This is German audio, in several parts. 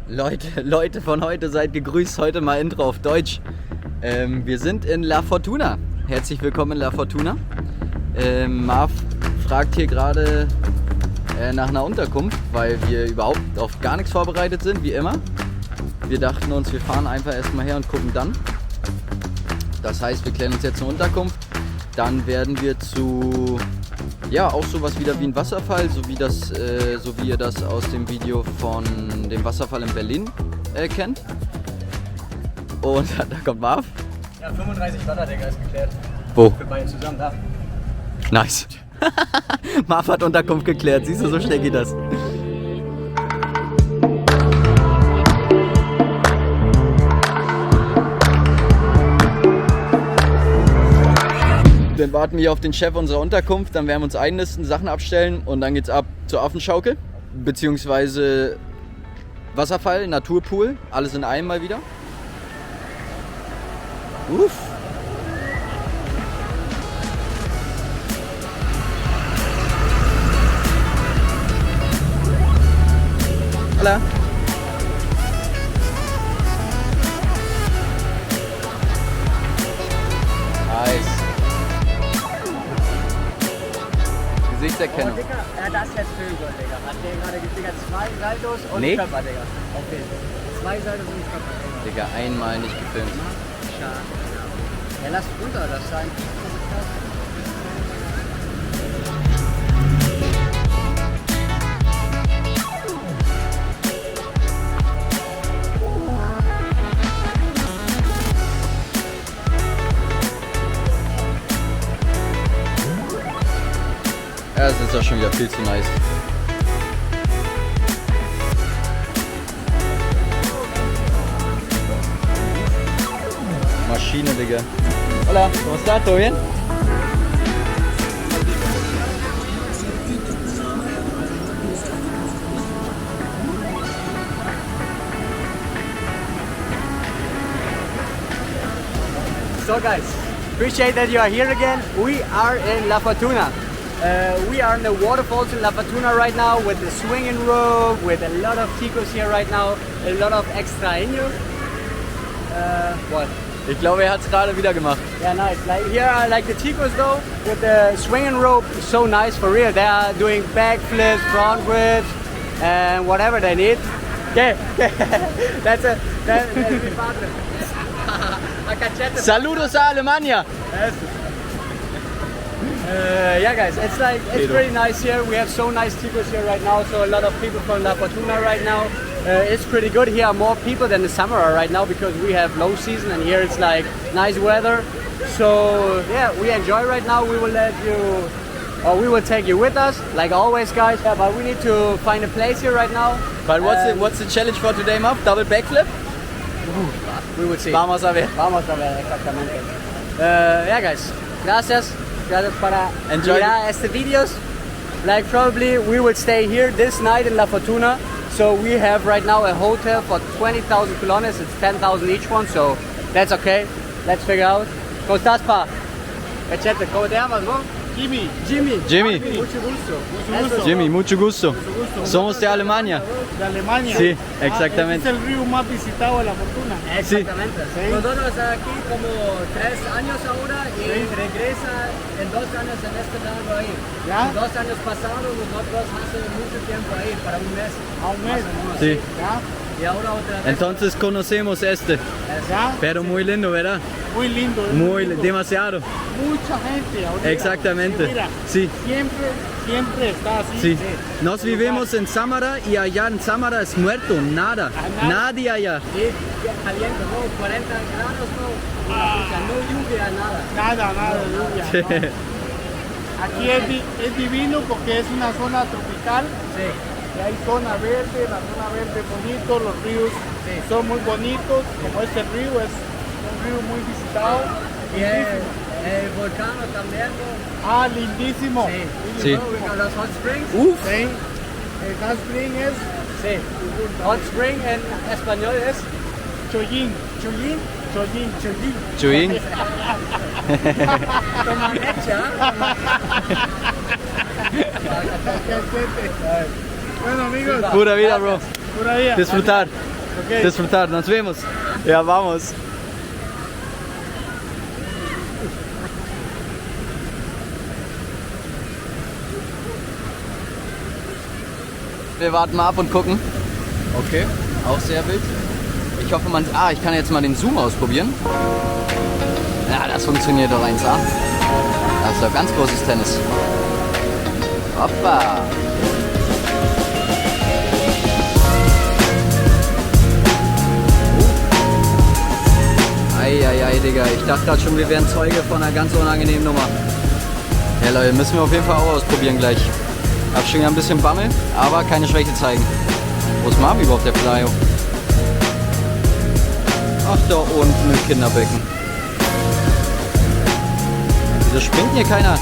Leute von heute, seid gegrüßt. Heute mal Intro auf Deutsch. Wir sind in La Fortuna. Herzlich willkommen in La Fortuna. Marv fragt hier gerade nach einer Unterkunft, weil wir überhaupt auf gar nichts vorbereitet sind, wie immer. Wir dachten uns, wir fahren einfach erstmal her und gucken dann. Das heißt, wir klären uns jetzt eine Unterkunft. Dann werden wir zu, ja, auch sowas wieder wie ein Wasserfall, so wie ihr das aus dem Video von dem Wasserfall in Berlin kennt. Und da kommt Marv. Ja, 35 Watt, Digga, ist geklärt. Wo? Für beide zusammen, da. Nice. Marv hat Unterkunft geklärt, siehst du, so schnell geht das. Dann warten wir auf den Chef unserer Unterkunft, dann werden wir uns einnisten, Sachen abstellen und dann geht's ab zur Affenschaukel, beziehungsweise Wasserfall, Naturpool, alles in einem mal wieder. Uff. Hola. Nice. Gesichtserkennung. Oh, Digga, ja, das ist jetzt Vögel, Digga. Hat der gerade, Digga, 2 Saltos und Nee. Körper, Digga. Okay. 2 Saltos und Körper, Digga. Digga, einmal nicht gefilmt. Schade. Ja, lass runter, das sein. Ja, das ist doch schon wieder viel zu nice. Maschine, Digga. Hola, ¿cómo está? ¿Todo bien? So guys, appreciate that you are here again. We are in La Fortuna. We are in the waterfalls in La Fortuna right now with the swinging rope, with a lot of ticos here right now, a lot of extraños. What? Ich glaube, er hat es gerade wieder gemacht. Yeah, nice. Like here are like the ticos though, with the swinging rope, so nice for real. They are doing backflips, front flips, and whatever they need. Okay, that's mi padre. A cachete. Saludos a Alemania! Yeah guys, it's pretty nice here. We have so nice ticos here right now, so a lot of people from La Fortuna right now. It's pretty good. Here are more people than the summer are right now because we have low season and here it's like nice weather. So yeah, we enjoy right now. We will we will take you with us, like always guys. Yeah, but we need to find a place here right now. But what's the challenge for today, Marv? Double backflip? We will see. Vamos a ver. Vamos a ver, exactamente. Yeah guys, gracias para Enjoy. mirar este videos. Like probably we will stay here this night in La Fortuna. So we have right now a hotel for 20,000 colones. It's 10,000 each one, so that's okay. Let's figure out. ¿Cómo estás, pa? Cachete, ¿cómo te llamas, no? Jimmy. Jimmy. Jimmy. Mucho gusto. Jimmy, mucho gusto. Somos de Alemania. De Alemania. Sí, exactamente. Este es el río más visitado de La Fortuna. Exactamente. Sí. Nosotros aquí como 3 años ahora y regresa en 2 años en este lado ahí. ¿Ya? 2 años pasados nosotros hace mucho tiempo ahí, para un mes. A un mes. Sí. ¿Ya? Y ahora otra vez. Entonces conocemos este. ¿Ya? Pero muy lindo, ¿verdad? Muy lindo. Muy lindo. demasiado. Mucha gente ahorita. Exactamente. Sí, mira, Sí. siempre está así. Sí. Nos vivimos en Samara y allá en Samara es muerto, nada. nada. Nadie allá. Sí, caliente, ¿no? 40 grados, ¿no? No lluvia, nada. Nada de lluvia. ¿no? Aquí es divino porque es una zona tropical. Sí. Y hay zona verde, la zona verde es bonito, los ríos son muy bonitos, como este río es un río muy visitado. Y el volcano también, ¿no? Ah, lindísimo. Sí. No, los hot springs. Uf. Sí. El hot spring es Sí. Hot spring en español es Chollín. Chuyin. Chollín. Chuyin. Toma mecha. Bueno amigos, Pura vida, bro. pura vida. Disfrutar. Okay. Disfrutar, nos vemos. Ja, vamos. Wir warten mal ab und gucken. Okay, auch sehr wild. Ich hoffe, ich kann jetzt mal den Zoom ausprobieren. Ja, das funktioniert doch 1A. Das ist doch ganz großes Tennis. Hoppa. Eieiei, Digga. Ich dachte gerade schon, wir wären Zeuge von einer ganz unangenehmen Nummer. Ja, Leute, müssen wir auf jeden Fall auch ausprobieren gleich. Hab schon ein bisschen Bammel, aber keine Schwäche zeigen. Wo ist Marvi überhaupt, der Plyo? Ach, da unten im Kinderbecken. Wieso springt hier keiner?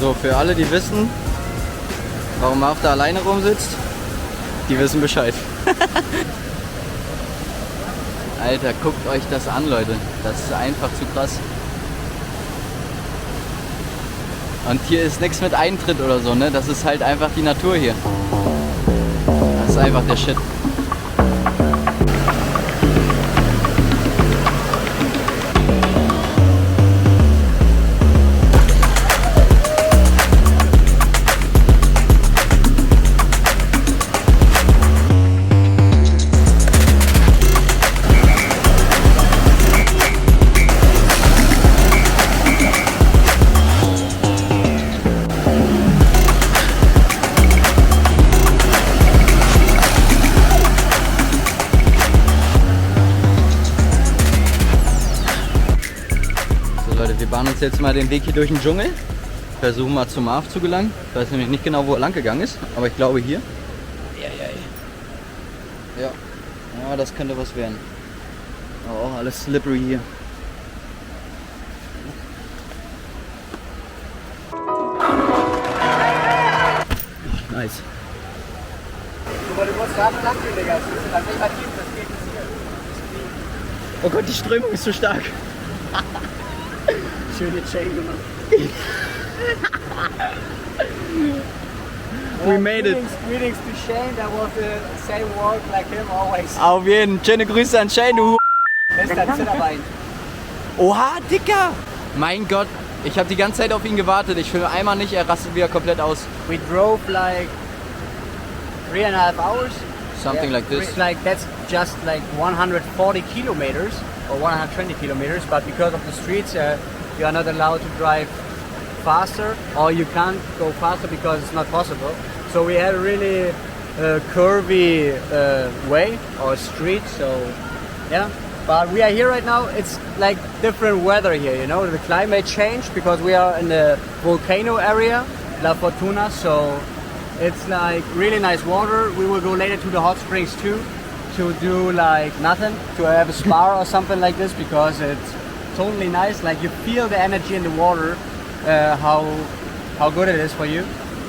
So, für alle, die wissen, warum Marv da alleine rumsitzt, die wissen Bescheid. Alter, guckt euch das an, Leute. Das ist einfach zu krass. Und hier ist nichts mit Eintritt oder so, ne? Das ist halt einfach die Natur hier. Das ist einfach der Shit. Wir bahnen uns jetzt mal den Weg hier durch den Dschungel. Versuchen mal zum Marv zu gelangen. Ich weiß nämlich nicht genau, wo er lang gegangen ist, aber ich glaube hier. Ja, ja, das könnte was werden. Aber auch alles slippery hier. Nice. Oh Gott, die Strömung ist so stark. Schöne Chain gemacht. We made it. Greetings to Shane, that was the same walk like him always. Auf jeden. Schöne Grüße an Shane, du. Bester Zitterbein. Oha, Dicker! Mein Gott, ich habe die ganze Zeit auf ihn gewartet. Ich filme einmal nicht, er rastet wieder komplett aus. We drove like 3.5 hours. Something like this. Like that's just like 140 kilometers or 120 kilometers, but because of the streets, you are not allowed to drive faster, or you can't go faster because it's not possible. So we had a really curvy way or street. So yeah, but we are here right now. It's like different weather here, you know. The climate changed because we are in the volcano area, La Fortuna. So it's like really nice water. We will go later to the hot springs too, to do like nothing, to have a spa or something like this, because it's totally nice. Like you feel the energy in the water, how good it is for you.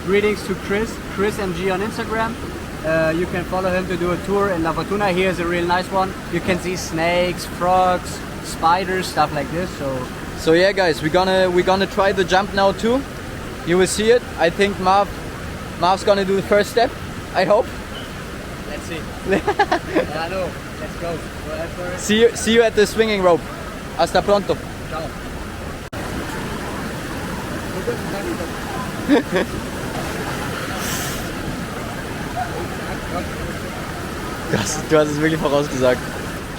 Greetings to Chris MG on Instagram. You can follow him to do a tour in La Fortuna. Here's a real nice one. You can see snakes, frogs, spiders, stuff like this. So yeah, guys, we're gonna try the jump now too. You will see it. I think Marv's gonna do the first step. I hope. Let's see. Yeah, no. Let's go. Go ahead for it. See you at the swinging rope. Hasta pronto. Ciao. Du hast es wirklich vorausgesagt.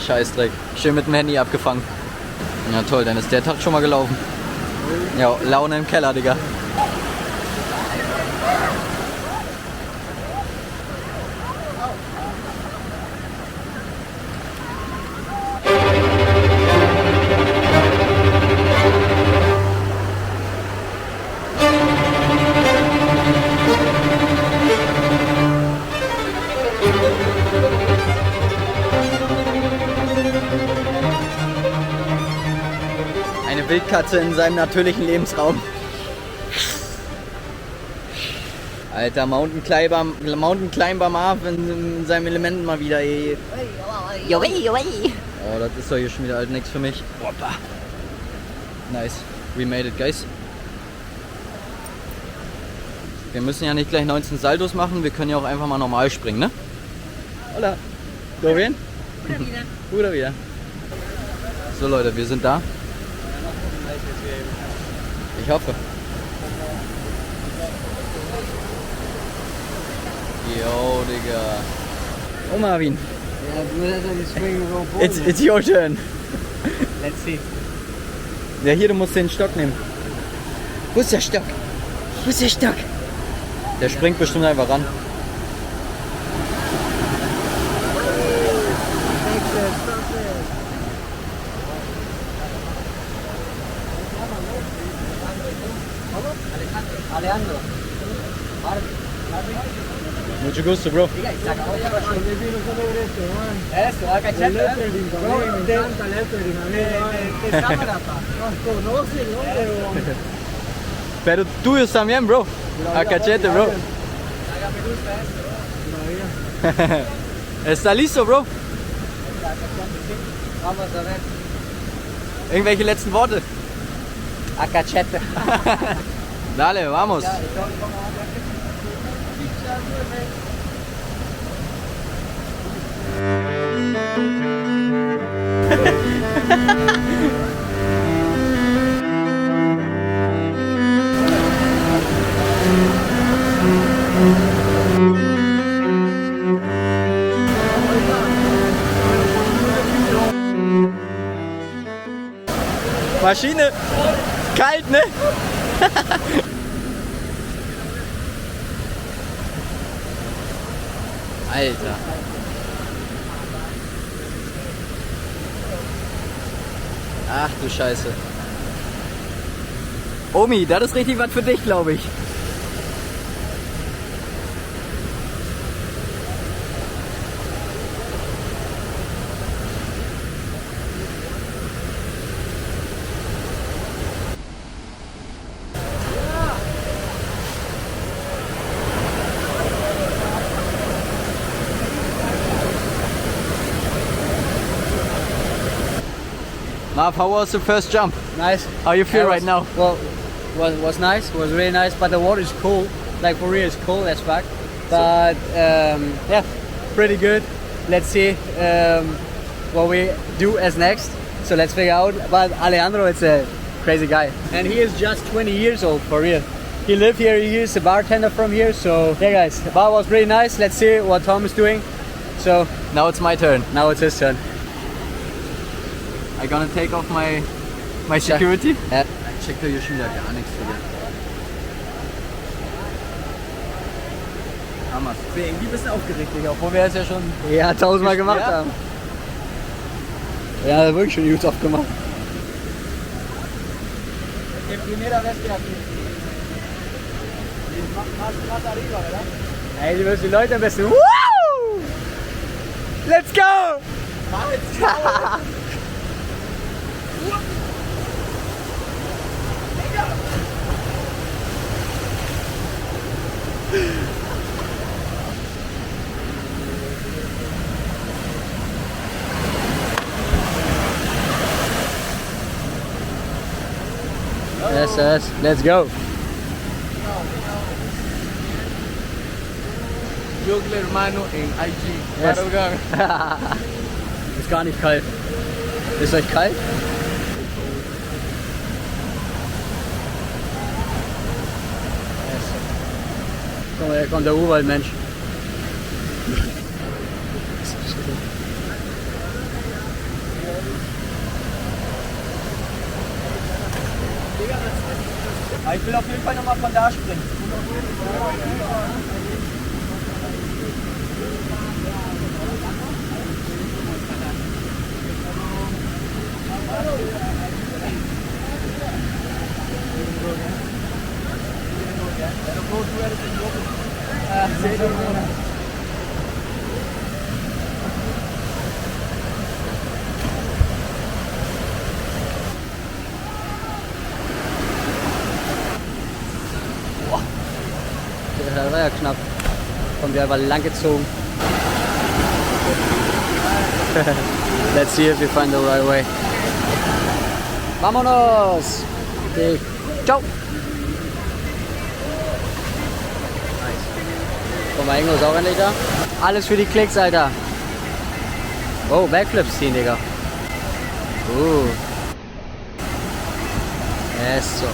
Scheißdreck. Schön mit dem Handy abgefangen. Ja toll, dann ist der Tag schon mal gelaufen. Ja, Laune im Keller, Digga. Nacktkatze in seinem natürlichen Lebensraum. Alter, Mountain Climber Marv in seinem Element mal wieder, ey. Oh, das ist doch hier schon wieder halt nichts für mich. Opa. Nice. We made it, guys. Wir müssen ja nicht gleich 19 Saltos machen, wir können ja auch einfach mal normal springen, ne? Hola. ¿Todo bien? Pura vida. Pura vida. So Leute, wir sind da. Ich hoffe. Yo, Digga. Oh, Marvin. It's your turn. Let's see. Ja, hier, du musst den Stock nehmen. Wo ist der Stock? Wo ist der Stock? Der springt bestimmt einfach ran. Alejandro. Mucho gusto, bro. Eso, acá Pero tuyos también, bro. A cachete, bro. ¿Está listo, bro? Vamos a ver. Irgendwelche letzten Worte? A cachete. Dale, vamos. Maschine. Kalt, ne? Alter. Ach du Scheiße. Omi, das ist richtig was für dich, glaube ich. Marv, how was the first jump? Nice. How you feel right now? Well, was nice. Was really nice. But the water is cool. Like for real, it's cold as fuck. But yeah, pretty good. Let's see what we do as next. So let's figure out. But Alejandro is a crazy guy, and he is just 20 years old for real. He lives here. He is a bartender from here. So yeah, guys, the bar was pretty nice. Let's see what Tom is doing. So Now it's my turn. now it's his turn. I gonna take off my security. Ja. Ich check da hier schon wieder gar nichts für dich. Hammer. Ich bin irgendwie ein bisschen aufgeregt, Digga, obwohl wir es ja schon... Ja, 1000-mal gemacht Ja. haben. Ja, wirklich schon gut oft gemacht. Die primera vez que aquí. Más arriba, ¿verdad? Hey, du wirst die Leute am besten. Woo! Let's go! Yes, let's go. Juggler hermano en IG. Yes. Madrugan. Ist gar nicht kalt. Ist euch kalt? Guck mal, hier kommt der Urwaldmensch. Ich will auf jeden Fall nochmal von da springen. das war ja knapp. Kommt ja aber lang gezogen. Let's see if we find the right way. Vámonos! Okay. Ciao! Guck mal, Ingo ist auch endlich da. Alles für die Klicks, Alter. Oh, Backflips ziehen, Digga. Eso.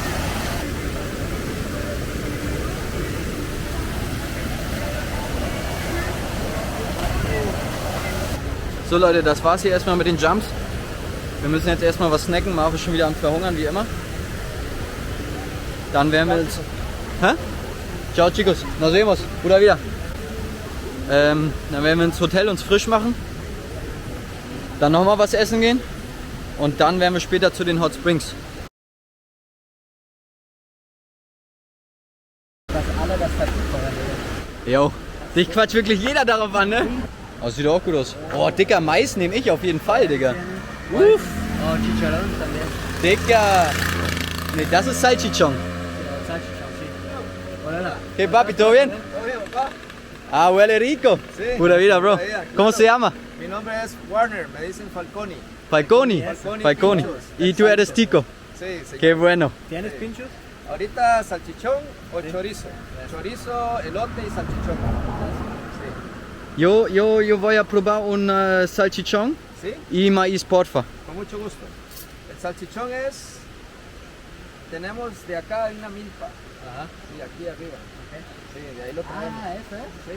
So Leute, das war's hier erstmal mit den Jumps. Wir müssen jetzt erstmal was snacken. Marv ist schon wieder am Verhungern, wie immer. Dann werden wir uns... Hä? Ciao chicos, nos vemos, pura vida. Dann werden wir ins Hotel uns frisch machen. Dann nochmal was essen gehen. Und dann werden wir später zu den Hot Springs. Dass alle das Tattoo feuern. Jo, dich quatscht wirklich jeder darauf an, ne? Oh, sieht auch gut aus. Oh, dicker Mais nehme ich auf jeden Fall, Digga. Uff. Oh, Chicharrón también. Dicker. Ne, das ist Salchichón. Salchichón, sí. Hola. ¿Qué papi, todo bien? Ah, huele rico. Sí. Pura vida, bro. ¿Cómo se llama? Mi nombre es Warner, me dicen Falconi. Falconi. Falconi. Pinchos. Y tú eres tico. Sí, señor. Qué bueno. ¿Tienes pinchos? Ahorita salchichón o chorizo. Chorizo, elote y salchichón. Yo voy a probar un salchichón Sí, y maíz, porfa. con mucho gusto. El salchichón es... Tenemos de acá una milpa. Ajá. Sí, aquí arriba. Sí, de ahí lo tenemos. Ah, eso es. Sí.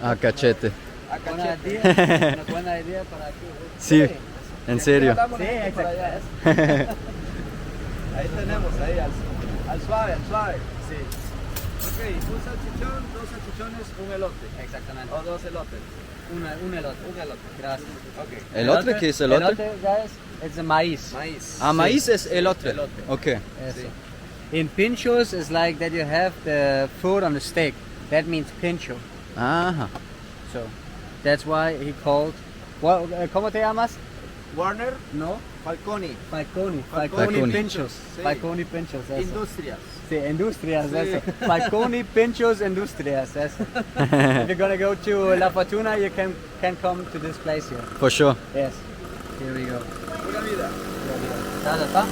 Ah, cachete. A Buena cachete. idea. Una buena idea para aquí. Sí, en serio. Hablamos Sí, nosotros por exacto. allá. Ahí tenemos, ahí al suave, al suave. Sí. Ok, un salchichón, dos salchichones, un elote. Exactamente. O dos elotes. Un elote. Un elote. Gracias. Ok. ¿Elotre? ¿Qué es elotre? Elote, guys, it's the maíz. Maíz. Ah, maíz es elotre. Elote. Ok. Eso. In pinchos is like that you have the food on the steak. That means pincho. Ajá. So that's why he called. What, ¿Cómo te llamas? Warner No. Falconi. Falconi. Falconi. Falconi pinchos. Sí. Falconi pinchos. Eso. Industrias. Sí, industrias. Sí. Eso. Falconi pinchos industrias. Eso. If you're gonna go to La Fortuna, you can come to this place here. For sure. Yes. Here we go. Pura vida. Gracias, pa.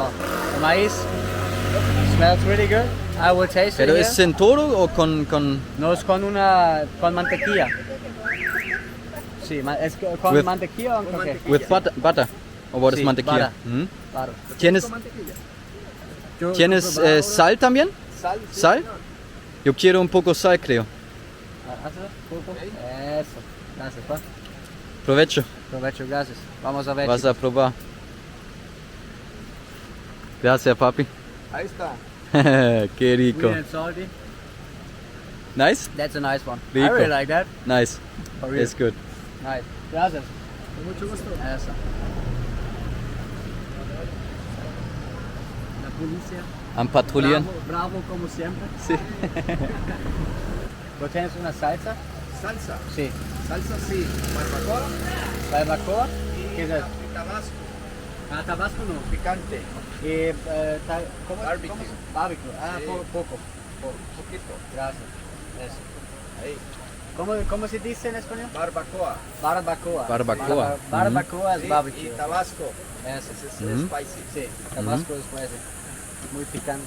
Oh, the maíz smells really good. I will taste ¿Pero it es here. en toro o con...? No, es con mantequilla. Sí, es con With- mantequilla o con qué? mantequilla. With butter? ¿O what is Sí, mantequilla? butter. ¿Mm? Claro. ¿Tienes, Con mantequilla. ¿tienes sal también? Sal. sí, ¿Sal? señor. Yo quiero un poco sal, creo. ¿Hazlo? ¿Poco? Eso. Gracias, pa. Provecho. Provecho, gracias. Vamos a ver. Vas a probar. Gracias, papi. Ahí está. Qué rico. Sweet and salty. Nice? That's a nice one. I Rico. really like that. Nice. For real. It's good. Nice. Gracias. Con mucho gusto. Eso. La policía. Am Patrouillieren. Bravo, bravo como siempre. Sí. ¿Vos tienes una salsa? Salsa. Sí. Salsa sí. Barbacoa ¿Barbacoa? ¿Qué es eso? y tabasco. Ah, Tabasco no. Picante. ¿Cómo? Barbecue. ¿Cómo? Barbecue. Ah, Sí. poco. Poquito. Gracias. Eso. Ahí. ¿Cómo se dice en español? Barbacoa. Barbacoa. Barbacoa. Barbacoa es Sí, barbecue. y tabasco. Eso. Ese es Ujú. spicy. Sí, Tabasco es pues, muy picante.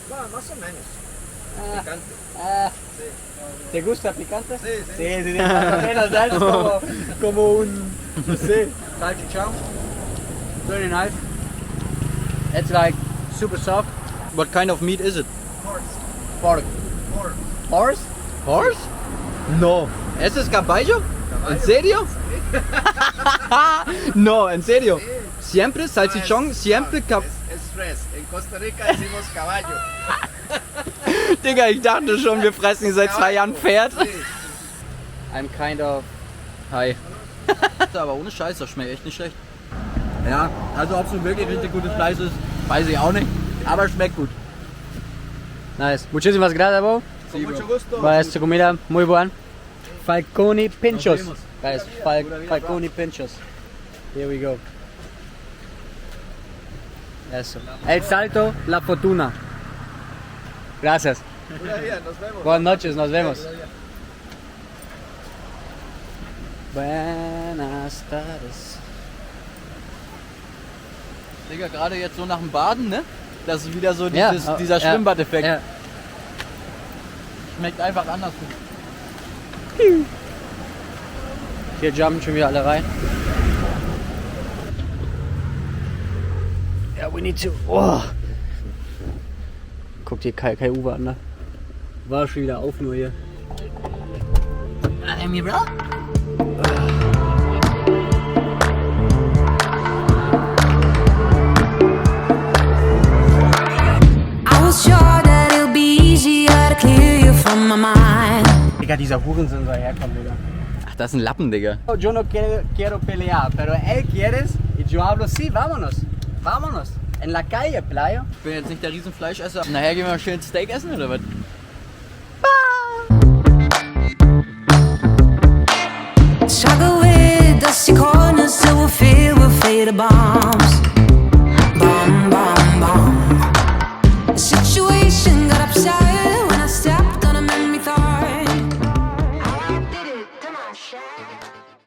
Bueno, más o menos. Ah, Picante. Sí. ¿Te gusta picante? Sí, sí. Sí, más o menos, ¿sabes? Como un, no sé, salchichón. Very nice. It's like super soft. What kind of meat is it? Horse. Pork. Pork. Horse? Horse? No. ¿Ese es caballo? ¿En serio? No, en serio. Siempre salchichón, siempre Es res. En Costa Rica decimos caballo. Digga, ich dachte schon, wir fressen seit 2 Jahren Pferd. Sí. I'm kind of... Hi. Aber ohne Scheiß, das schmeckt echt nicht schlecht. Ja, also ob es nun wirklich richtig gutes Fleisch ist, weiß ich auch nicht. Aber schmeckt gut. Nice. Muchísimas gracias, bro. Con mucho gusto. Para esta comida muy buena. Falconi pinchos. Nos vemos. Guys, Falconi pinchos. Here we go. Eso. El Salto, La Fortuna. Gracias. Buenos días, nos vemos. Buenas noches, nos vemos. Buenas tardes. Digga, gerade jetzt so nach dem Baden, ne? Das ist wieder so dieser Schwimmbad-Effekt. Ja. Schmeckt einfach anders. Hier jumpen schon wieder alle rein. Ja, we need to. Oh. Guckt hier kein Uwe an, ne? War schon wieder auf nur hier. Digga, dieser Hurensohn soll herkommen, Digga. Ach, das ist ein Lappen, Digga. Yo no quiero pelear, pero él quieres y yo hablo, sí, vámonos, vámonos. En la calle, Playo. Ich bin jetzt nicht der Riesenfleischesser. Nachher gehen wir mal schön Steak essen, oder was?